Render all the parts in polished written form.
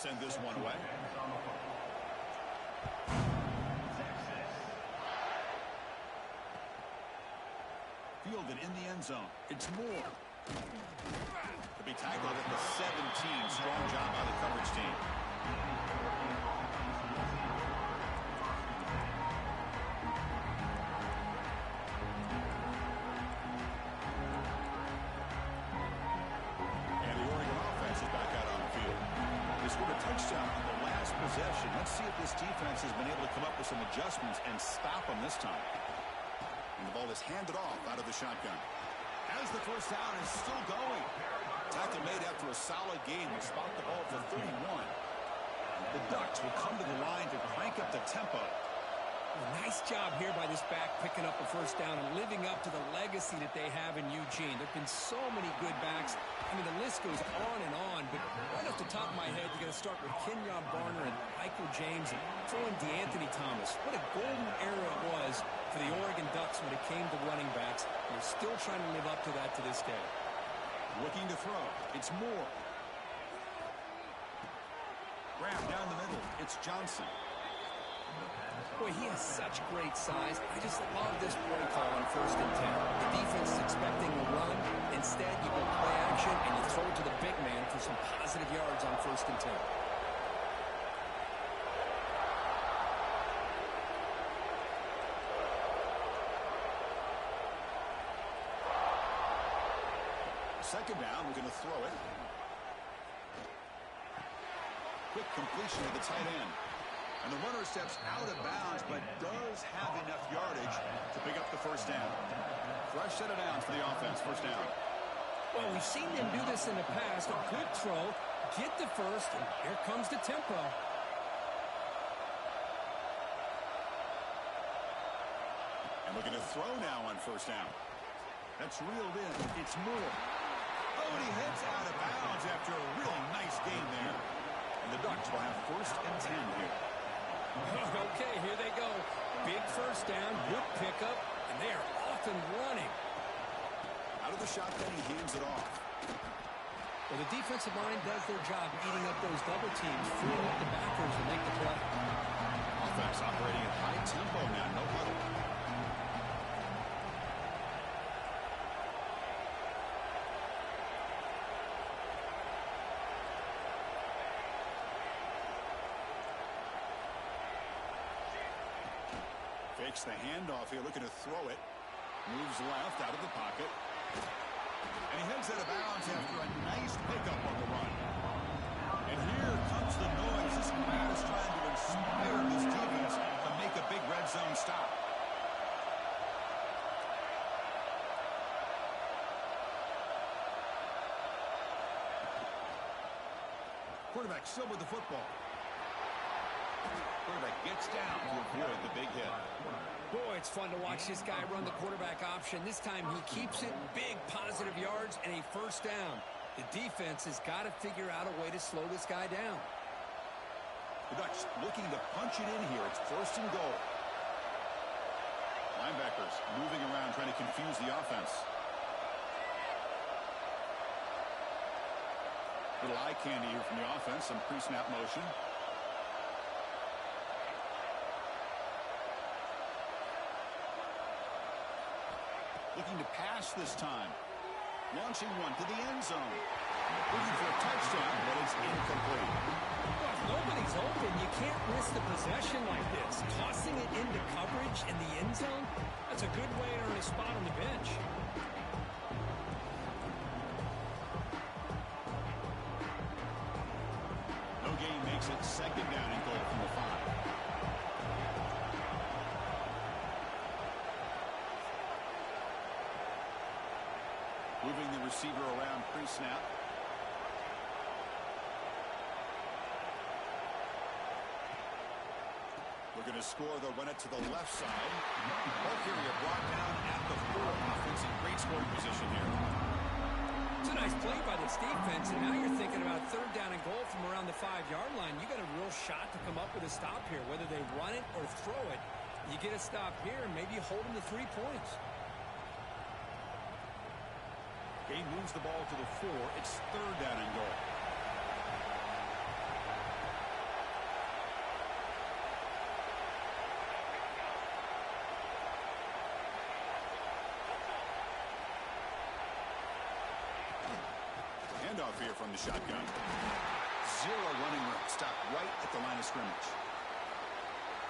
send this one away. Fielded in the end zone. It's Moore. To be tackled at the 17. Strong job by the coverage team. And the Oregon offense is back out on the field. They scored a touchdown on the last possession. Let's see if this defense has been able to come up with some adjustments and stop them this time. And the ball is handed off out of the shotgun. As the first down is still going. Tackle made after a solid game will spot the ball for 31. The Ducks will come to the line to crank up the tempo. Nice job here by this back picking up a first down and living up to the legacy that they have in Eugene. There have been so many good backs. I mean, the list goes on and on, but right off the top of my head, you're going to start with Kenyon Barner and Michael James and throw in DeAnthony Thomas. What a golden era it was for the Oregon Ducks when it came to running backs. They're still trying to live up to that to this day. Looking to throw. It's Moore. Grab down the middle. It's Johnson. Boy, he has such great size. I just love this play call on 1st and 10. The defense is expecting a run. Instead, you go play action and you throw it to the big man for some positive yards on 1st and 10. Second down, we're going to throw it. Quick completion to the tight end. And the runner steps out of bounds, but does have enough yardage to pick up the first down. Fresh set of downs for the offense, first down. Well, we've seen them do this in the past. A good throw, get the first, and here comes the tempo. And looking to throw now on first down. That's reeled in. It's Moore. Oh, and he heads out of bounds after a really nice game there. And the Ducks will have 1st and 10 here. Okay, here they go. Big first down, good pickup, and they are off and running. Out of the shotgun, he hands it off. Well, the defensive line does their job eating up those double teams, freeing up the backers to make the play. Offense operating at high tempo now, no huddle. Fakes the handoff here, looking to throw it. Moves left out of the pocket. And he heads out of bounds after a nice pickup on the run. And here comes the noise. This crowd is trying to inspire this defense to make a big red zone stop. Quarterback still with the football. Quarterback gets down to avoid the big hit. Boy, it's fun to watch this guy run the quarterback option. This time he keeps it, big positive yards, and a first down. The defense has got to figure out a way to slow this guy down. The Ducks looking to punch it in here. It's 1st and goal. Linebackers moving around, trying to confuse the offense. Little eye candy here from the offense, some pre-snap motion. Looking to pass this time. Launching one to the end zone. Looking for a touchdown, but it's incomplete. Well, if nobody's open, you can't miss the possession like this. Tossing it into coverage in the end zone, that's a good way to earn a spot on the bench. No gain makes it 2nd down and goal from the 5. Moving the receiver around pre-snap. Looking to score, they'll run it to the left side. Ball carrier brought down at the 4. Offense in great scoring position here. It's a nice play by this defense, and now you're thinking about 3rd down and goal from around the 5-yard line. You got a real shot to come up with a stop here. Whether they run it or throw it, you get a stop here and maybe you hold them to 3 points. Game moves the ball to the 4. It's 3rd down and goal. here from the shotgun. Zero running room. Stopped right at the line of scrimmage.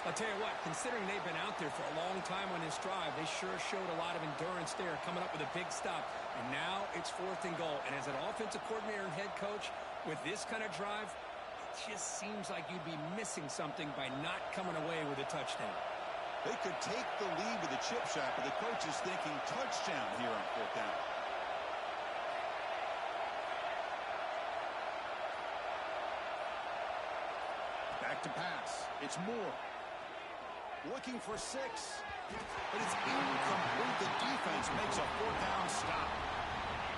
I'll tell you what, considering they've been out there for a long time on this drive, they sure showed a lot of endurance there, coming up with a big stop. And now it's 4th and goal. And as an offensive coordinator and head coach, with this kind of drive, it just seems like you'd be missing something by not coming away with a touchdown. They could take the lead with a chip shot, but the coach is thinking touchdown here on 4th down. Back to pass. It's Moore. Looking for 6. But it's incomplete. The defense makes a 4th down stop.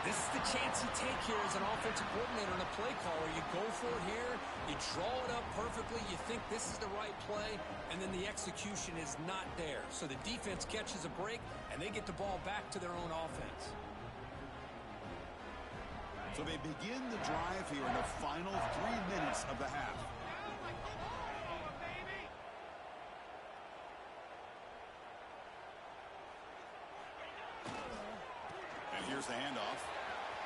This is the chance you take here as an offensive coordinator and a play caller. You go for it here. You draw it up perfectly. You think this is the right play, and then the execution is not there. So the defense catches a break, and they get the ball back to their own offense. So they begin the drive here in the final 3 minutes of the half. Here's the handoff.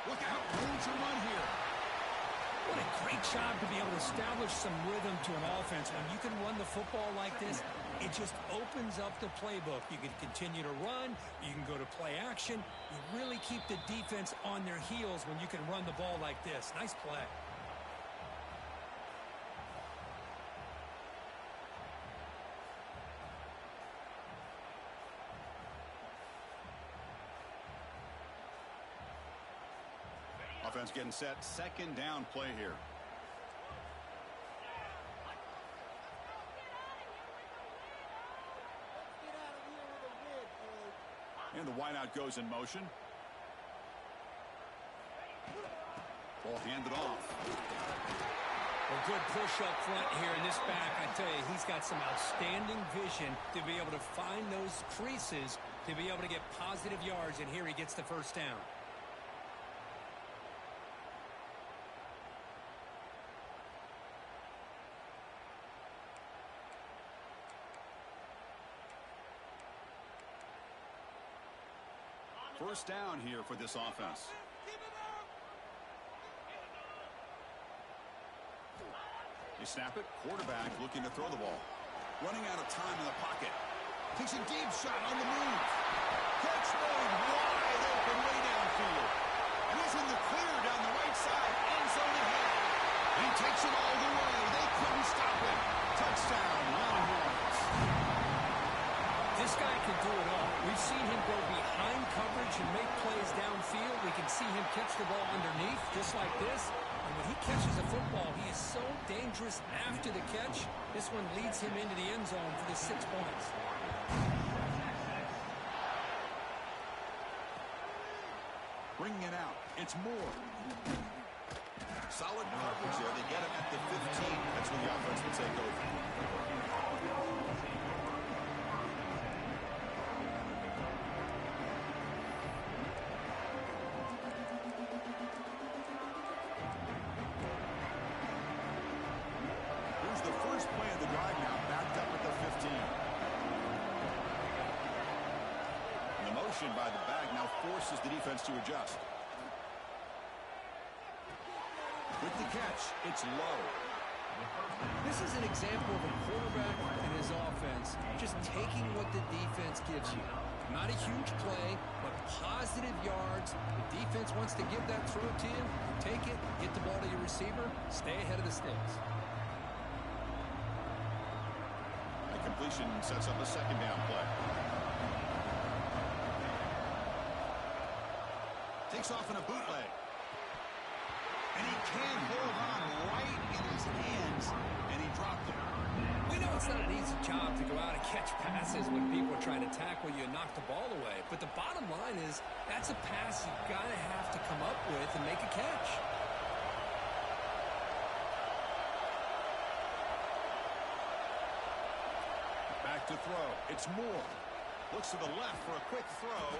Look out, room to run here. What a great job to be able to establish some rhythm to an offense. When you can run the football like this, it just opens up the playbook. You can continue to run. You can go to play action. You really keep the defense on their heels when you can run the ball like this. Nice play. Offense getting set. 2nd down play here. And the wideout goes in motion. Ball handed off. A good push up front here in this back. I tell you, he's got some outstanding vision to be able to find those creases, to be able to get positive yards, and here he gets the 1st down. First down here for this offense. They snap it. Quarterback looking to throw the ball. Running out of time in the pocket. Takes a deep shot on the move. Catch made wide open way downfield. And he's in the clear down the right side. End zone ahead. He takes it all the way. They couldn't stop him. Touchdown, Longhorns. This guy can do it all. We've seen him go behind coverage and make plays downfield. We can see him catch the ball underneath, just like this. And when he catches a football, he is so dangerous after the catch. This one leads him into the end zone for the 6 points. Bringing it out. It's Moore. Solid coverage there. They get him at the 15. That's when the offense will take over. Here's the first play of the drive now, backed up at the 15. And the motion by the back now forces the defense to adjust. With the catch, it's low. This is an example of a quarterback and his offense just taking what the defense gives you. Not a huge play, but positive yards. The defense wants to give that throw to you. Take it, get the ball to your receiver, stay ahead of the sticks. That completion sets up a 2nd down play. Takes off in a bootleg. And he can hold on right in his hands, and he dropped it. We know it's not an easy job to go out and catch passes when people are trying to tackle you and knock the ball away. But the bottom line is that's a pass you've got to have to come up with and make a catch. Back to throw. It's Moore. Looks to the left for a quick throw,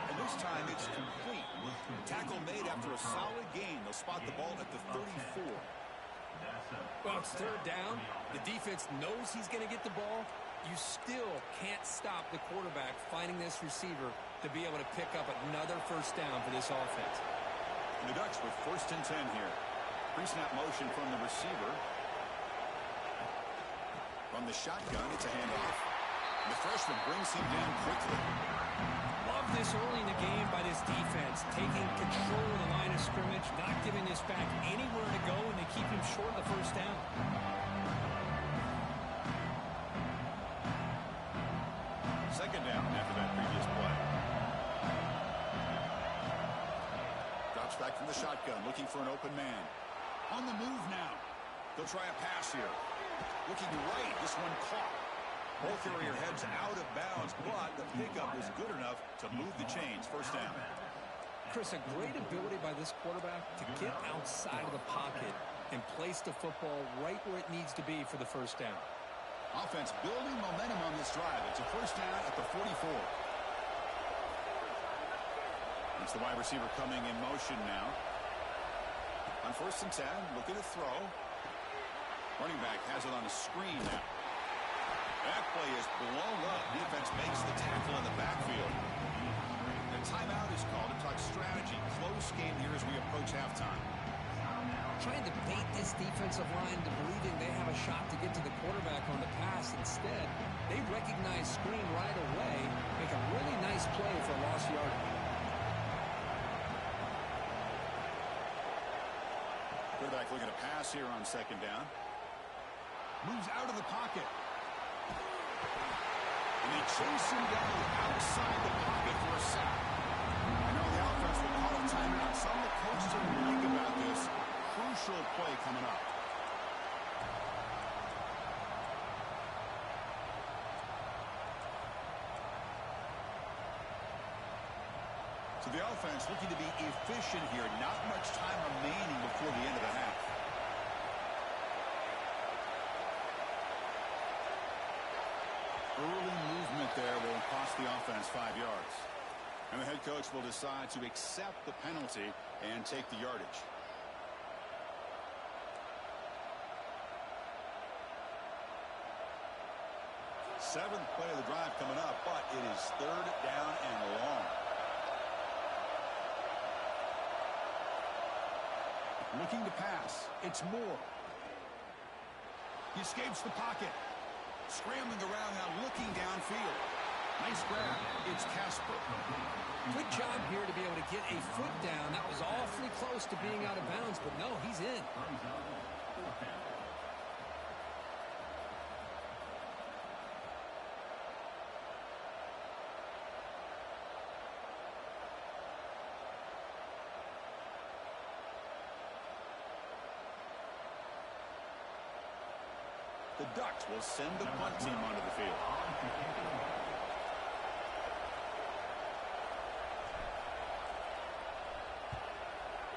and this time it's complete. Tackle made after a solid gain. They'll spot the ball at the 34. Well, it's 3rd down. The defense knows he's going to get the ball. You still can't stop the quarterback finding this receiver to be able to pick up another 1st down for this offense. And the Ducks with 1st and 10 here. Pre-snap motion from the receiver. From the shotgun, it's a handoff. And the freshman brings him down quickly. Love this early in the game by this defense, taking control of the line of scrimmage, not giving this back anywhere to go, and they keep him short of the 1st down. Second down after that previous play. Drops back from the shotgun, looking for an open man. On the move now. They'll try a pass here. Looking right, this one caught. Ball carrier heads out of bounds, but the pickup was good enough to move the chains. 1st down. Chris, a great ability by this quarterback to get outside of the pocket and place the football right where it needs to be for the 1st down. Offense building momentum on this drive. It's a 1st down at the 44. It's the wide receiver coming in motion now. On 1st and 10, look at a throw. Running back has it on a screen now. That play is blown up. Defense makes the tackle in the backfield. The timeout is called to talk strategy. Close game here as we approach halftime. Trying to bait this defensive line to believing they have a shot to get to the quarterback on the pass. Instead, they recognize screen right away, make a really nice play for a lost yardage. Quarterback looking to pass here on 2nd down. Moves out of the pocket. And they chase him down outside the pocket for a sack. I know the offense will call a timeout. Some of the coaches didn't think about this. Crucial play coming up. So the offense looking to be efficient here. Not much time remaining before the end of the half. Early movement there will cost the offense 5 yards. And the head coach will decide to accept the penalty and take the yardage. Seventh play of the drive coming up, but it is 3rd down and long. Looking to pass. It's Moore. He escapes the pocket. Scrambling around now, looking downfield. Nice grab. It's Casper. Good job here to be able to get a foot down. That was awfully close to being out of bounds, but no, he's in. The Ducks will send the punt team onto the field.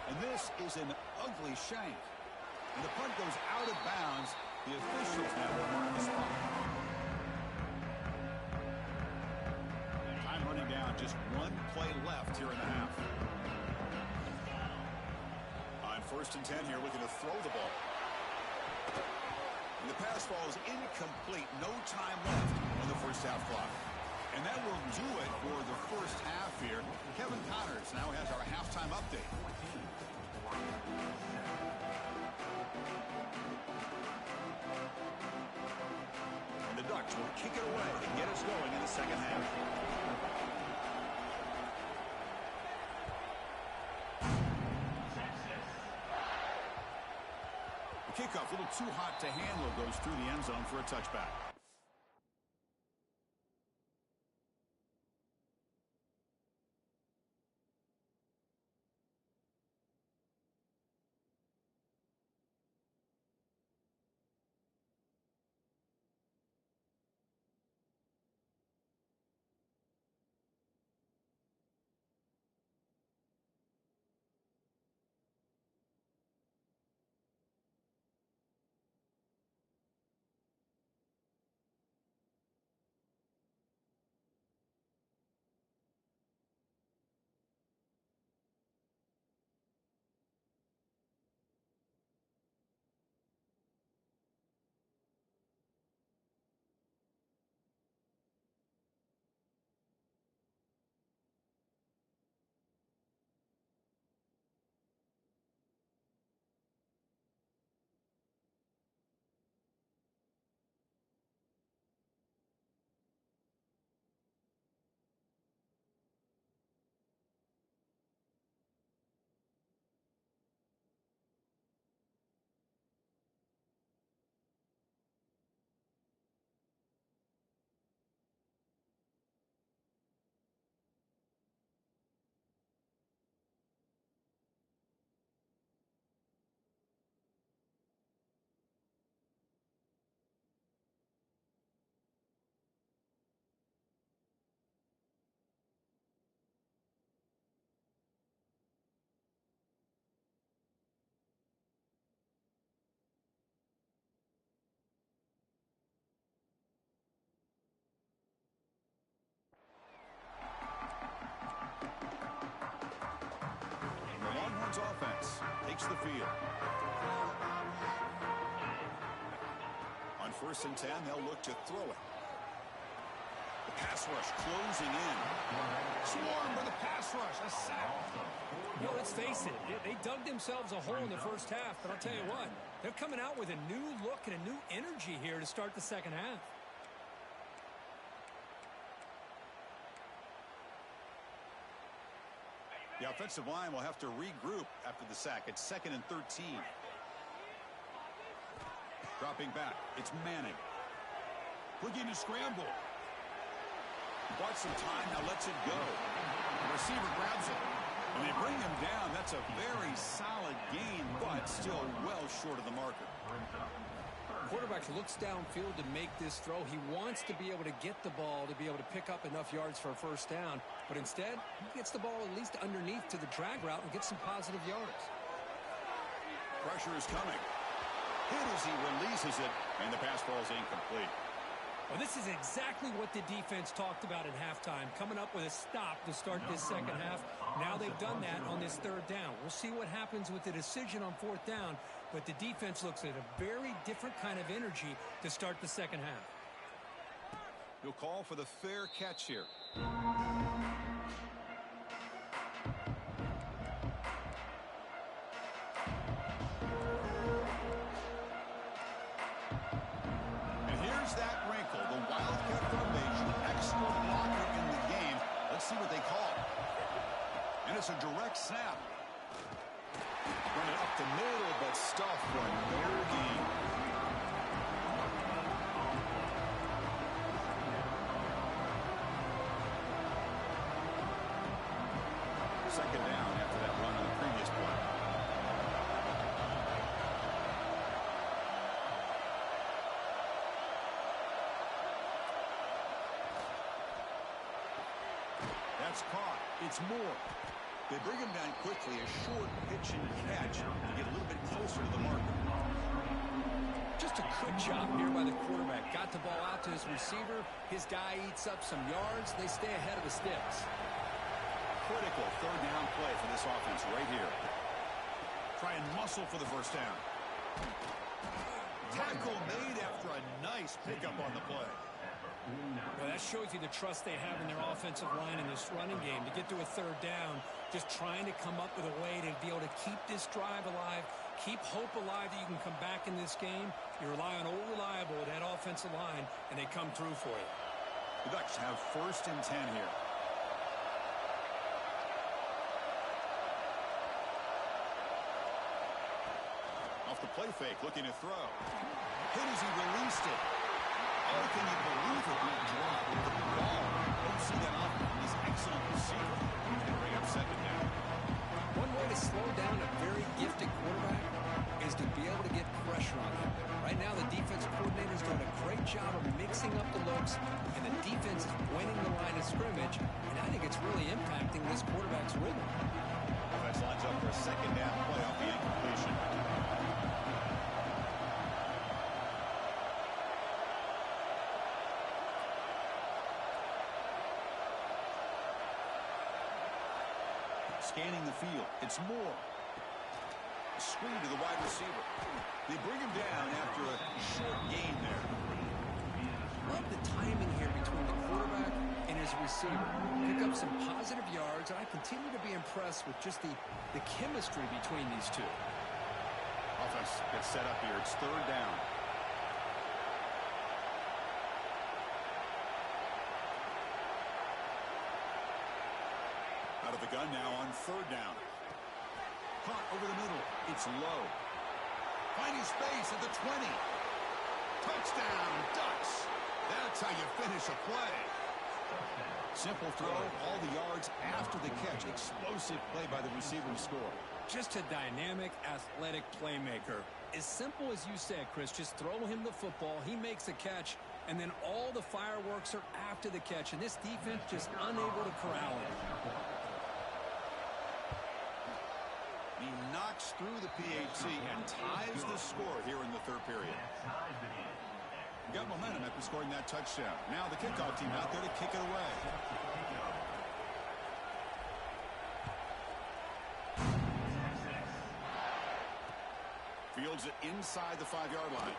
And this is an ugly shank. And the punt goes out of bounds. The officials now will mark the spot. Time running down. Just one play left here in the half. On 1st and 10 here, looking to throw the ball. And the pass falls incomplete. No time left on the 1st half clock. And that will do it for the 1st half here. Kevin Connors now has our halftime update. And the Ducks will kick it away to get us going in the 2nd half. Kickoff, a little too hot to handle, goes through the end zone for a touchback. takes the field. On 1st and 10, they'll look to throw it. The pass rush closing in. Swarm with a pass rush. A sack. You know, let's face it, they dug themselves a hole in the first half, but I'll tell you what, they're coming out with a new look and a new energy here to start the second half. The offensive line will have to regroup after the sack. It's 2nd and 13. Dropping back. It's Manning. Looking to scramble. Bought some time, now lets it go. The receiver grabs it. And they bring him down. That's a very solid gain, but still well short of the marker. Quarterback looks downfield to make this throw. He wants to be able to get the ball to be able to pick up enough yards for a first down. But instead, he gets the ball at least underneath to the drag route and gets some positive yards. Pressure is coming. Hit as he releases it, and the pass ball is incomplete. Well, this is exactly what the defense talked about at halftime, coming up with a stop to start this second half. Now they've done that on this 3rd down. We'll see what happens with the decision on 4th down, but the defense looks at a very different kind of energy to start the second half. He'll call for the fair catch here. That wrinkle, the Wildcat formation, extra blocker in the game. Let's see what they call. And it's a direct snap. Run it up the middle, but stuffed for no gain. Second down after that run on the previous play. That's caught. It's Moore. They bring him down quickly. A short pitch and catch to get a little bit closer to the marker. Just a good job here by the quarterback. Got the ball out to his receiver. His guy eats up some yards. They stay ahead of the sticks. Critical 3rd down play for this offense right here. Try and muscle for the first down. Tackle made after a nice pickup on the play. Well, that shows you the trust they have in their offensive line in this running game. To get to a 3rd down, just trying to come up with a way to be able to keep this drive alive, keep hope alive that you can come back in this game. You rely on Old Reliable, that offensive line, and they come through for you. The Ducks have 1st and 10 here. Off the play fake, looking to throw. Hit as he released it. Oh, can you believe it? We dropped with the ball. Don't see that often from this excellent receiver. They bring up 2nd down. One way to slow down a very gifted quarterback is to be able to get pressure on him. Right now, the defensive coordinator is doing a great job of mixing up the looks, and the defense is winning the line of scrimmage, and I think it's really impacting this quarterback's rhythm. Offense lines up for a 2nd down play off the incompletion. Scanning the field. It's Moore. Screen to the wide receiver. They bring him down after a short gain there. Love the timing here between the quarterback and his receiver. Pick up some positive yards, and I continue to be impressed with just the chemistry between these two. Offense gets set up here. It's 3rd down. Out of the gun now on 3rd down. Caught over the middle. It's low. Finding space at the 20. Touchdown, Ducks. That's how you finish a play. Simple throw, all the yards after the catch. Explosive play by the receiver to score. Just a dynamic, athletic playmaker. As simple as you said, Chris, just throw him the football. He makes a catch, and then all the fireworks are after the catch. And this defense just unable to corral him. He knocks through the PAT and ties the score here in the 3rd period. Got momentum after scoring that touchdown. Now the kickoff team out there to kick it away. Fields it inside the 5-yard line.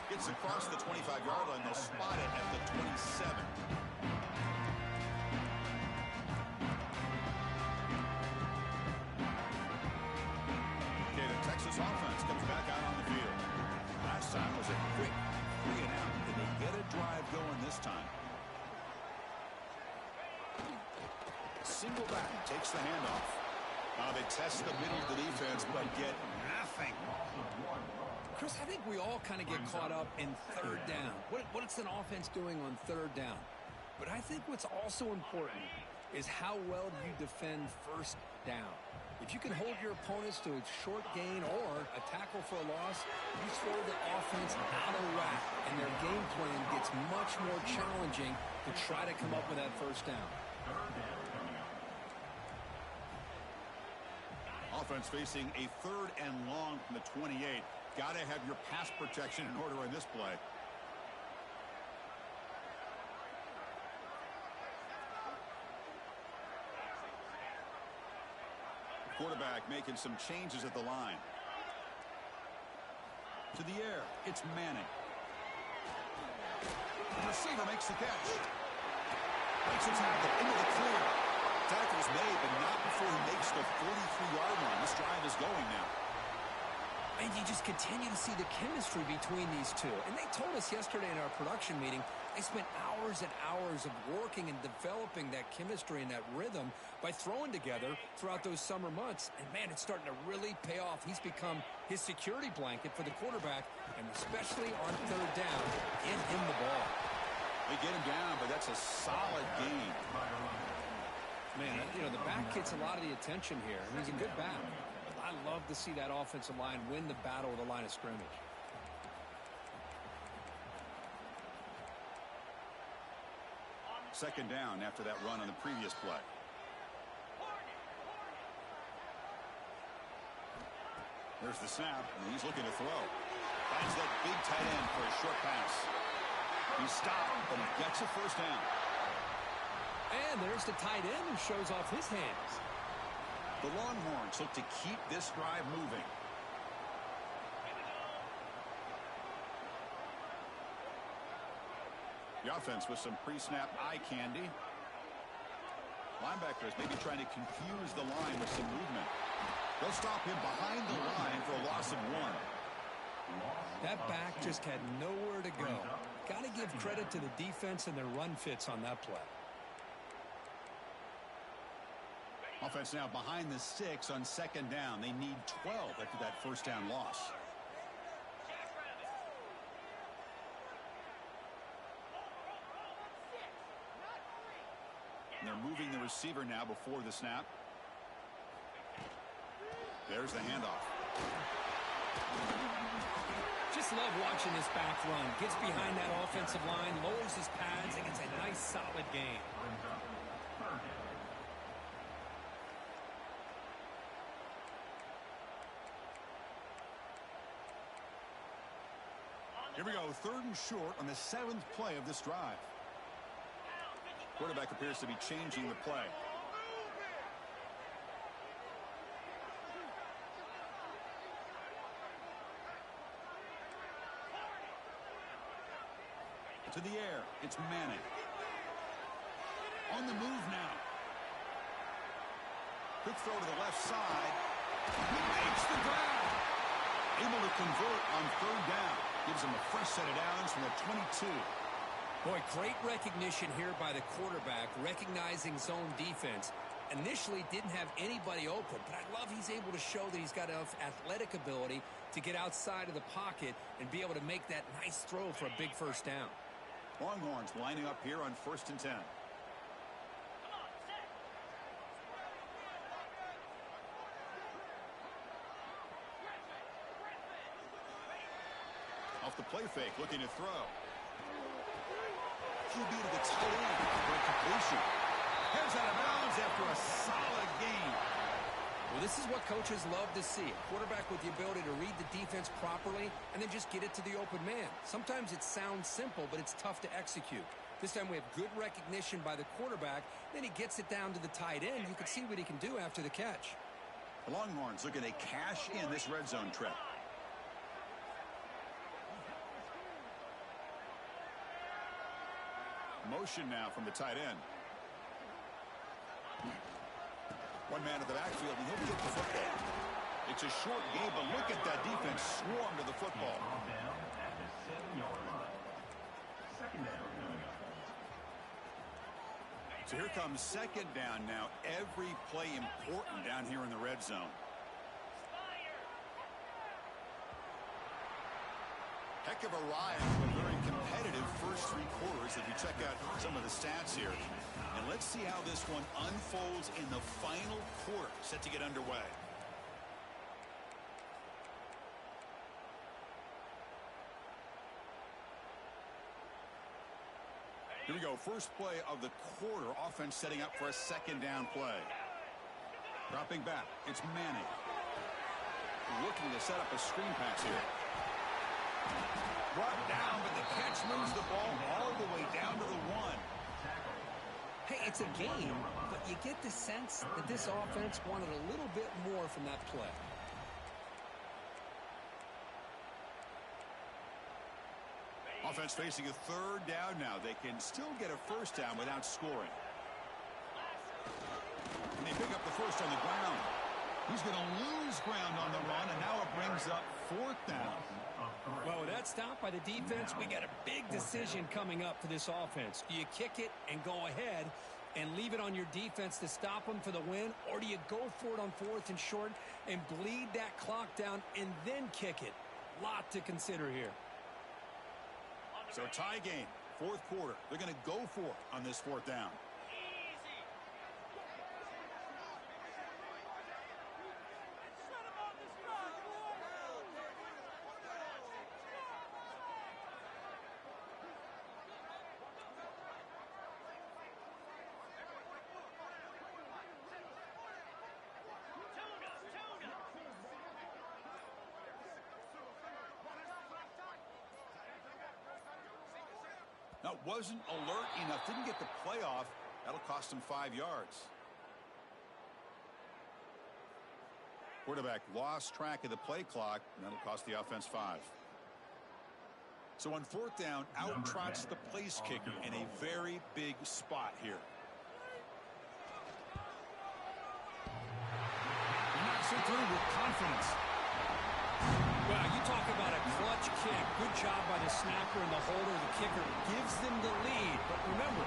Gets across the 25-yard line. They'll spot it at the 27. Okay, the Texas offense comes back out on the field. Last time was a quick 3 and out. Can they get a drive going this time? Single back takes the handoff. They test the middle of the defense, but get nothing. Chris, I think we all kind of get caught up in third down. What's an offense doing on third down? But I think what's also important is how well you defend first down. If you can hold your opponents to a short gain or a tackle for a loss, you throw the offense out of whack, and their game plan gets much more challenging to try to come up with that first down. Offense facing a 3rd and long from the 28. Got to have your pass protection in order in this play. Quarterback making some changes at the line. To the air, it's Manning. The receiver makes the catch. Makes a tackle into the clear. Tackle's made, but not before he makes the 43-yard line. This drive is going now. And you just continue to see the chemistry between these two. And they told us yesterday in our production meeting, they spent hours and hours of working and developing that chemistry and that rhythm by throwing together throughout those summer months. And, man, it's starting to really pay off. He's become his security blanket for the quarterback, and especially on third down, get him the ball. They get him down, but that's a solid gain. Man, you know, the back gets a lot of the attention here, and he's a good back. I love to see that offensive line win the battle of the line of scrimmage. Second down after that run on the previous play. There's the snap, and he's looking to throw. Finds that big tight end for a short pass. He stopped, but he gets a first down. And there's the tight end who shows off his hands. The Longhorns look to keep this drive moving. The offense with some pre-snap eye candy. Linebackers maybe trying to confuse the line with some movement. They'll stop him behind the line for a loss of 1. That back just had nowhere to go. Got to give credit to the defense and their run fits on that play. Offense now behind the 6 on second down. They need 12 after that first down loss. And they're moving the receiver now before the snap. There's the handoff. Just love watching this back run. Gets behind that offensive line, lowers his pads, and gets a nice solid gain. Here we go, 3rd and short on the 7th play of this drive. Quarterback appears to be changing the play. To the air, it's Manning. On the move now. Quick throw to the left side. He makes the grab. Able to convert on 3rd down. Gives him a fresh set of downs from the 22. Boy, great recognition here by the quarterback, recognizing zone defense. Initially didn't have anybody open, but I love he's able to show that he's got enough athletic ability to get outside of the pocket and be able to make that nice throw for a big first down. Longhorns lining up here on 1st and 10. Off the play fake, looking to throw. QB to the tight end for a completion. Heads out of bounds after a solid gain. Well, this is what coaches love to see. A quarterback with the ability to read the defense properly and then just get it to the open man. Sometimes it sounds simple, but it's tough to execute. This time we have good recognition by the quarterback. Then he gets it down to the tight end. You can see what he can do after the catch. The Longhorns looking to cash in this red zone trip. motion now from the tight end. One man at the backfield, and he'll get the football. It's a short game, but look at that defense swarm to the football. So here comes second down now. Every play important down here in the red zone. Heck of a ride to a very competitive first three quarters if you check out some of the stats here. And let's see how this one unfolds in the final quarter, set to get underway. Here we go. First play of the quarter. Offense setting up for a second down play. Dropping back. It's Manning. Looking to set up a screen pass here. Brought down, but the catch moves the ball all the way down to the 1. Hey, it's a game, but you get the sense that this offense wanted a little bit more from that play. Offense facing a third down now. They can still get a first down without scoring. And they pick up the first on the ground. He's going to lose ground on the run, and now it brings up fourth down. Well, with that stop by the defense, we got a big decision coming up for this offense. Do you kick it and go ahead and leave it on your defense to stop them for the win, or do you go for it on fourth and short and bleed that clock down and then kick it? Lot to consider here. So tie game, fourth quarter. They're going to go for it on this fourth down. Now, wasn't alert enough. Didn't get the play off. That'll cost him 5 yards. Quarterback lost track of the play clock, and that'll cost the offense 5. So on fourth down, out trots the place kicker in a very big spot here. Knocks it through with confidence. Well, you talk about a clutch kick. Good job by the snapper and the holder. The kicker gives them the lead. But remember,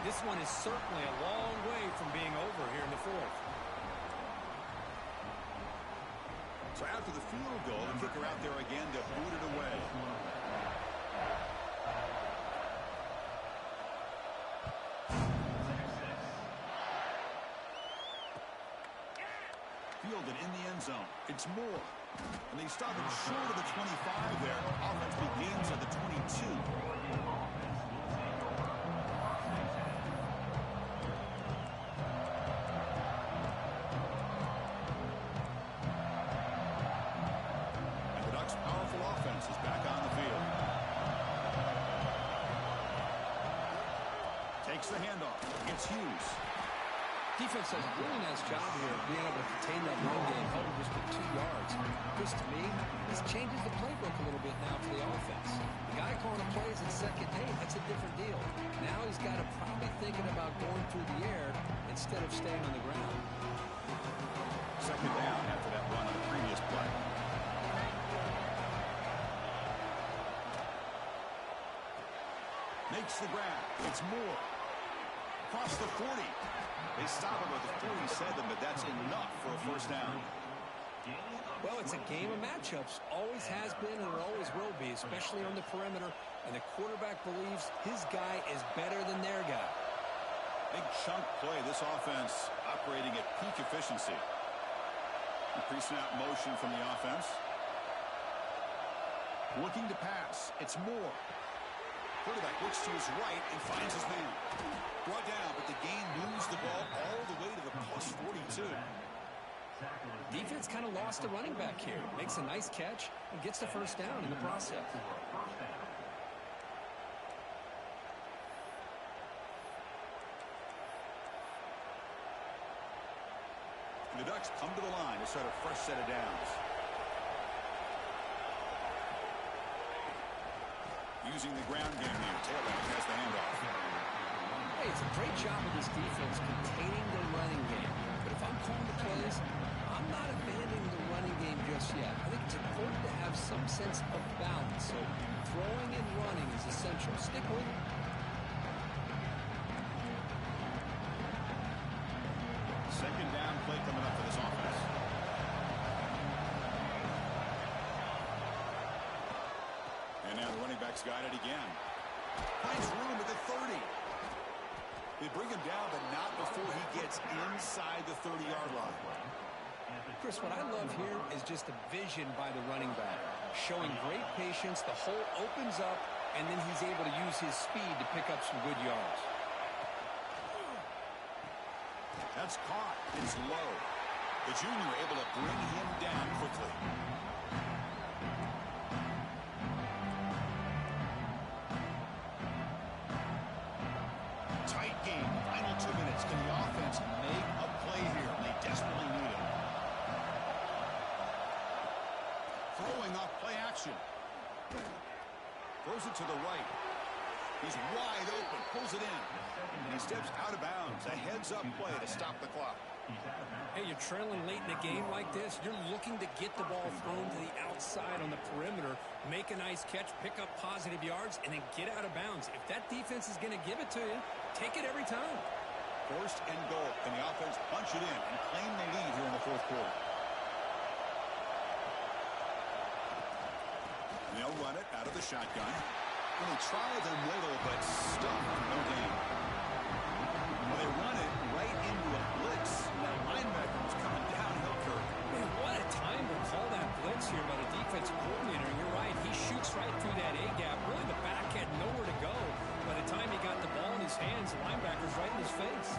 this one is certainly a long way from being over here in the fourth. So after the field goal, the kicker out there again to boot it away. Fielded in the end zone. It's Moore. And they stop him short of the 25 there. Offense begins at the 22. And the Ducks' powerful offense is back on the field. Takes the handoff. It's Hughes. Defense does a really nice job here of being able to contain that run game, held just to 2 yards. This, to me, this changes the playbook a little bit now for the offense. The guy calling the plays in second, hey, that's a different deal. Now he's got to probably thinking about going through the air instead of staying on the ground. Second down after that run on the previous play. Makes the grab. It's Moore. Across the 40. They stop him at the 47, but that's enough for a first down. Well, it's a game of matchups. Always has been and it always will be, especially on the perimeter. And the quarterback believes his guy is better than their guy. Big chunk play. This offense operating at peak efficiency. Increasing out motion from the offense. Looking to pass. It's Moore. Quarterback looks to his right and finds his man. Brought down, but the gain moves the ball all the way to the plus 42. Defense kind of lost a running back here. Makes a nice catch and gets the first down in the process. And the Ducks come to the line to start a fresh set of downs. Using the ground game here. Tailback has the handoff. Hey, it's a great job of this defense containing the running game. But if I'm calling the plays, I'm not abandoning the running game just yet. I think it's important to have some sense of balance. So throwing and running is essential. Stick with it. Second down play coming up for this offense. And now the running back's got it again. Finds room at the 30. They bring him down, but not before he gets inside the 30-yard line. Chris, what I love here is just the vision by the running back. Showing great patience, the hole opens up, and then he's able to use his speed to pick up some good yards. That's caught. It's low. The junior able to bring him down quickly. Tight game. Final 2 minutes. Can the offense make a play here? They desperately need it. Throwing off play action. Throws it to the right. He's wide open. Pulls it in. And he steps out of bounds. A heads-up play to stop the clock. Hey, you're trailing late in a game like this. You're looking to get the ball thrown to the outside on the perimeter, make a nice catch, pick up positive yards, and then get out of bounds. If that defense is going to give it to you, take it every time. First and goal. Can the offense punch it in and claim the lead here in the fourth quarter? And they'll run it out of the shotgun. And they try the middle, but stuffed. No gain. Well, they run it right into a blitz. That linebacker was coming downhill curve. Man, what a time to call that blitz here by the defensive coordinator. You're right. He shoots right through that A-gap. Really, the back had nowhere to go. By the time he got the ball in his hands, the linebacker's right in his face.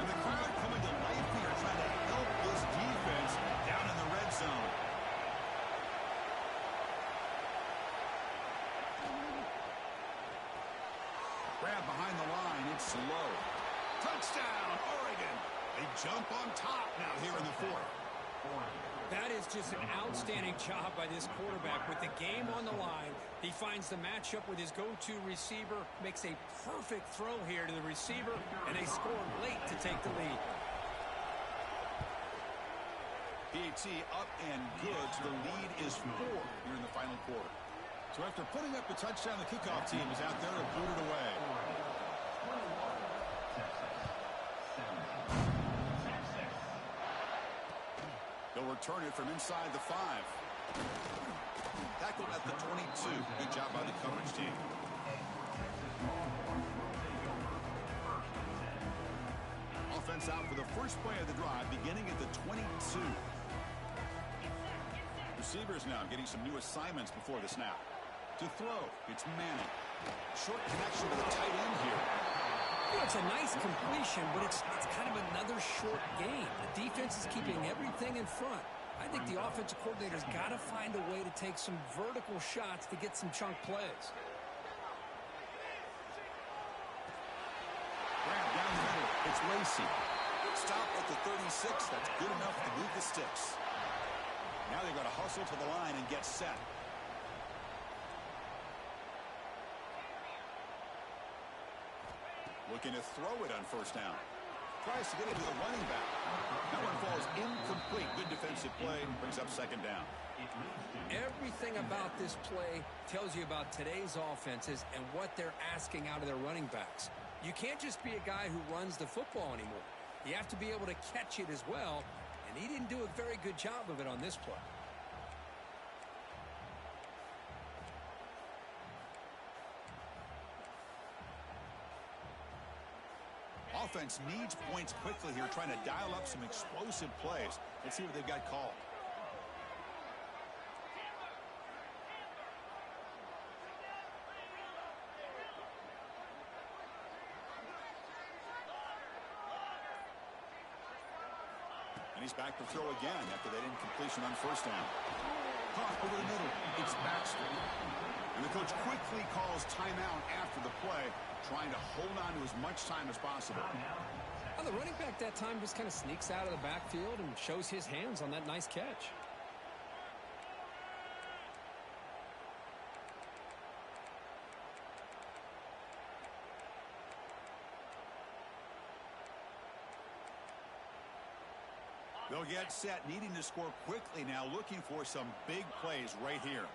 And the crowd coming to life here, trying to help this defense down in the red zone. Grab behind the line. It's low. Touchdown, Oregon. They jump on top now here in the fourth. That is just an outstanding job by this quarterback. With the game on the line, he finds the matchup with his go-to receiver, makes a perfect throw here to the receiver, and they score late to take the lead. PAT up and good. So the lead is 4 here in the final quarter. So after putting up a touchdown, the kickoff team is out there and booted away. They'll return it from inside the 5. Tackled at the 22. Good job by the coverage team. Offense out for the first play of the drive, beginning at the 22. Receivers now getting some new assignments before the snap. To throw, it's Manning. Short connection to the tight end here. You know, it's a nice completion, but it's kind of another short game. The defense is keeping everything in front. I think the offensive coordinator's got to find a way to take some vertical shots to get some chunk plays. Grab down the middle. It's Lacy. Stop at the 36. That's good enough to move the sticks. Now they've got to hustle to the line and get set. Looking to throw it on first down. Tries to get it to the running back. That one falls incomplete. Good defensive play. Brings up second down. Everything about this play tells you about today's offenses and what they're asking out of their running backs. You can't just be a guy who runs the football anymore. You have to be able to catch it as well, and he didn't do a very good job of it on this play. Offense needs points quickly here, trying to dial up some explosive plays. Let's see what they've got called. And he's back to throw again after that incompletion on first down. Caught over the middle. It's Baxter. And the coach quickly calls timeout after the play, trying to hold on to as much time as possible. Well, the running back that time just kind of sneaks out of the backfield and shows his hands on that nice catch. They'll get set, needing to score quickly now, looking for some big plays right here.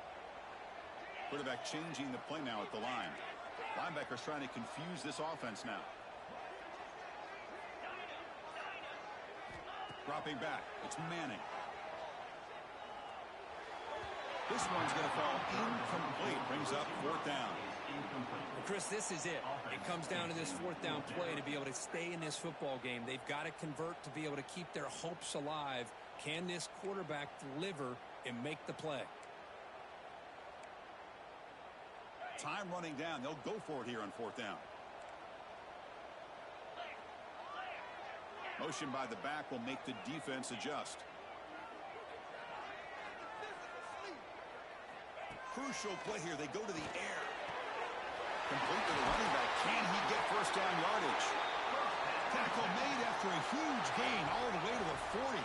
Quarterback changing the play now at the line. Linebackers trying to confuse this offense now. Dropping back. It's Manning. This one's going to fall incomplete. Brings up fourth down. Well, Chris, this is it. It comes down to this fourth down play to be able to stay in this football game. They've got to convert to be able to keep their hopes alive. Can this quarterback deliver and make the play? Time running down. They'll go for it here on fourth down. Motion by the back will make the defense adjust. Crucial play here. They go to the air. Complete to the running back. Can he get first down yardage? Tackle made after a huge gain all the way to the 40.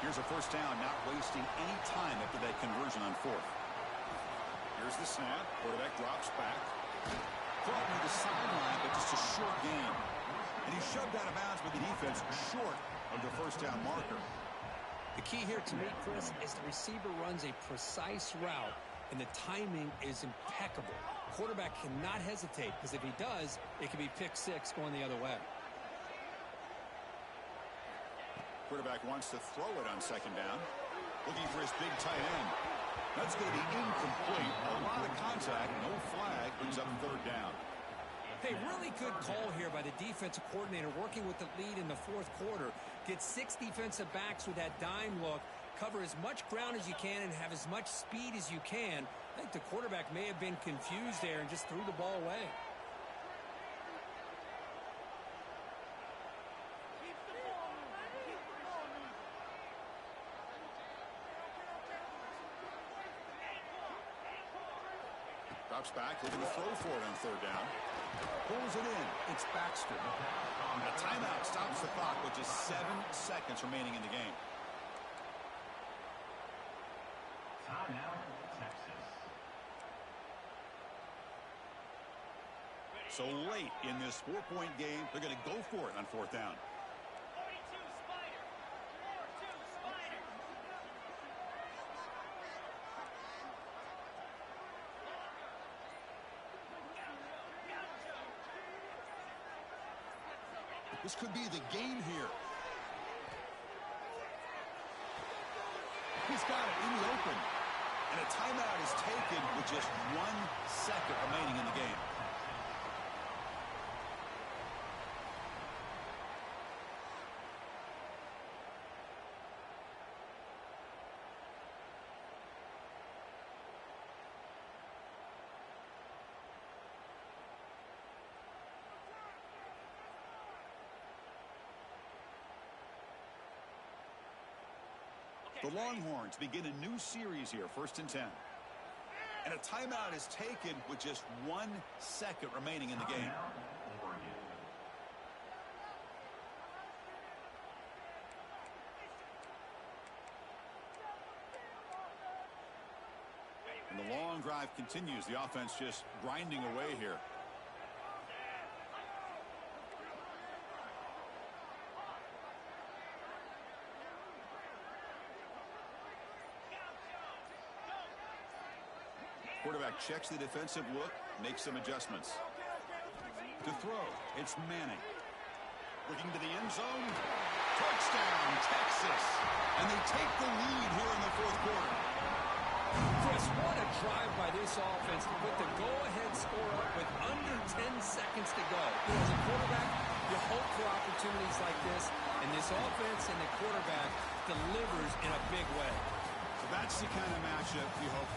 Here's a first down, not wasting any time after that conversion on fourth. Here's the snap. Quarterback drops back. Caught near the sideline, but just a short gain. And he shoved out of bounds with the defense short of the first down marker. The key here to me, Chris, is the receiver runs a precise route, and the timing is impeccable. Quarterback cannot hesitate, because if he does, it could be pick six going the other way. Quarterback wants to throw it on second down. Looking for his big tight end. That's going to be incomplete. A lot of contact, no flag, brings up third down. Hey, really good call here by the defensive coordinator working with the lead in the fourth quarter. Get 6 defensive backs with that dime look. Cover as much ground as you can and have as much speed as you can. I think the quarterback may have been confused there and just threw the ball away. Drops back, looking to throw for it on third down. Pulls it in. It's Baxter. A timeout stops the clock with just 7 seconds remaining in the game. Timeout, Texas. So late in this 4-point game, they're going to go for it on fourth down. 42 Spider. 42 Spider. This could be the game here. He's got it in the open. And a timeout is taken with just 1 second remaining in the game. The Longhorns begin a new series here, 1st and 10. And a timeout is taken with just 1 second remaining in the game. And the long drive continues. The offense just grinding away here. Quarterback checks the defensive look, makes some adjustments. To throw, it's Manning. Looking to the end zone. Touchdown, Texas. And they take the lead here in the fourth quarter. Chris, what a drive by this offense to put the go-ahead score up with under 10 seconds to go. As a quarterback, you hope for opportunities like this, and this offense and the quarterback delivers in a big way. So that's the kind of matchup you hope for.